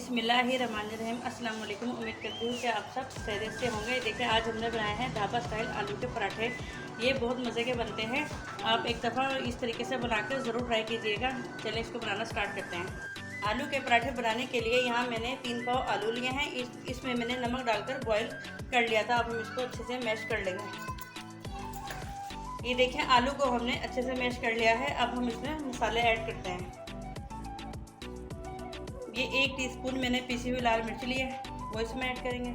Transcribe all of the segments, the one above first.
बिस्मिल्लाहिर्रहमानिर्रहीम। अस्सलाम वालेकुम। उम्मीद करती हूँ कि आप सब खैरियत से होंगे। देखिए आज हमने बनाए हैं ढाबा स्टाइल आलू के पराठे। ये बहुत मज़े के बनते हैं। आप एक दफ़ा इस तरीके से बना कर ज़रूर ट्राई कीजिएगा। चलिए इसको बनाना स्टार्ट करते हैं। आलू के पराठे बनाने के लिए यहाँ मैंने 3 पाव आलू लिए हैं। इसमें मैंने नमक डालकर बॉयल कर लिया था। अब हम इसको अच्छे से मैश कर लेंगे। ये देखें आलू को हमने अच्छे से मैश कर लिया है। अब हम इसमें मसाले ऐड करते हैं। ये 1 टीस्पून मैंने पिसी हुई लाल मिर्च ली है, वो इसमें ऐड करेंगे।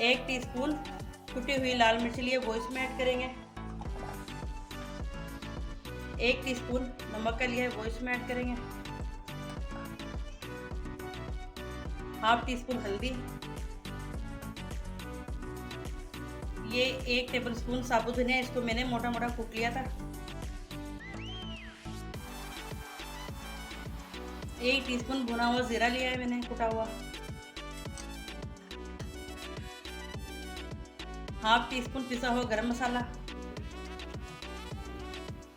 1 टीस्पून कुटी हुई लाल मिर्च ली है, वो इसमें ऐड करेंगे। 1 टीस्पून नमक का लिया है, वो इसमें ऐड करेंगे। हाफ टीस्पून हल्दी। ये 1 टेबलस्पून साबुत धनिया, इसको मैंने मोटा मोटा कूट लिया था। 1 टीस्पून भुना हुआ जीरा लिया है मैंने कुटा हुआ। हाफ टीस्पून पिसा हुआ गरम मसाला।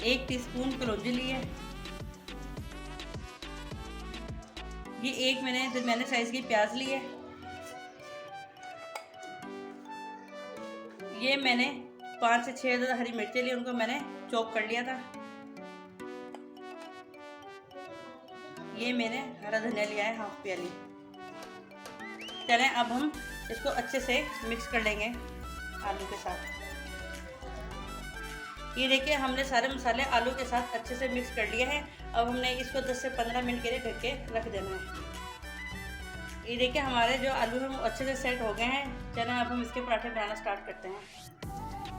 1 टीस्पून कलौंजी ली है। ये एक मैंने साइज की प्याज ली है। ये मैंने 5 से 6 हरी मिर्चें ली, उनको मैंने चॉप कर लिया था। ये मैंने हरा धनिया लिया है हाफ प्याली। चलें अब हम इसको अच्छे से मिक्स कर लेंगे आलू के साथ। ये देखिए हमने सारे मसाले आलू के साथ अच्छे से मिक्स कर लिए हैं। अब हमने इसको 10 से 15 मिनट के लिए ढक के रख देना है। ये देखिए हमारे जो आलू हैं वो अच्छे से सेट हो गए हैं। चलें अब हम इसके पराठे बनाना स्टार्ट करते हैं।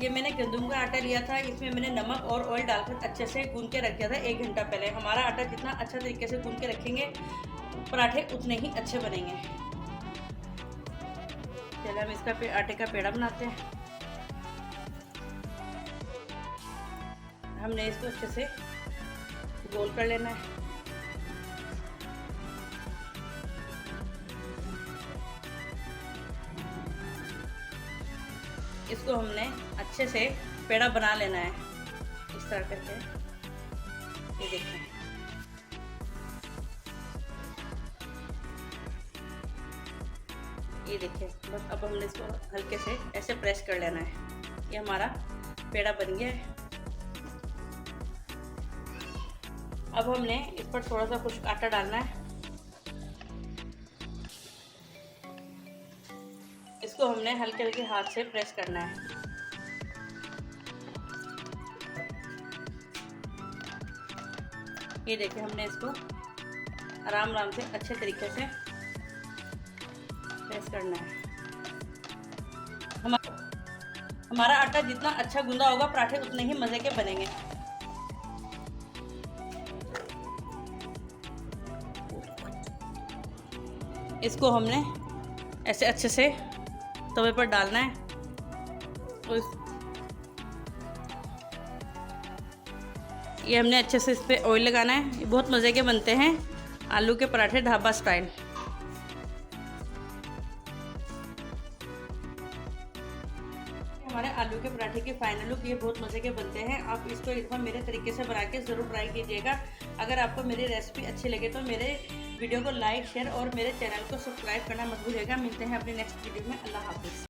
ये मैंने गंदम का आटा लिया था, इसमें मैंने नमक और ऑयल डालकर अच्छे से गूंद के रख दिया था 1 घंटा पहले। हमारा आटा जितना अच्छा तरीके से गूंद के रखेंगे पराठे उतने ही अच्छे बनेंगे। चलिए हम इसका आटे का पेड़ा बनाते हैं। हमने इसको अच्छे से गोल कर लेना है। इसको हमने अच्छे से पेड़ा बना लेना है इस तरह करके। ये देखें ये देखिए बस अब हमने इसको हल्के से ऐसे प्रेस कर लेना है। ये हमारा पेड़ा बन गया है। अब हमने इस पर थोड़ा सा कुछ आटा डालना है। इसको हमने हल्के हल्के हाथ से प्रेस करना है। ये देखिए हमने इसको आराम आराम से अच्छे तरीके से प्रेस करना है। हमारा आटा जितना अच्छा गूंदा होगा पराठे उतने ही मज़े के बनेंगे। इसको हमने ऐसे अच्छे से तवे पर डालना है। तो ये हमने अच्छे से इस पर ऑयल लगाना है। ये बहुत मज़े के बनते हैं आलू के पराठे ढाबा स्टाइल। हमारे आलू के पराठे के फाइनल लुक ये बहुत मज़े के बनते हैं। आप इसको एक बार मेरे तरीके से बना के ज़रूर ट्राई कीजिएगा। अगर आपको मेरी रेसिपी अच्छी लगे तो मेरे वीडियो को लाइक शेयर और मेरे चैनल को सब्सक्राइब करना मत भूलिएगा। मिलते हैं अपने नेक्स्ट वीडियो में। अल्लाह हाफिज़।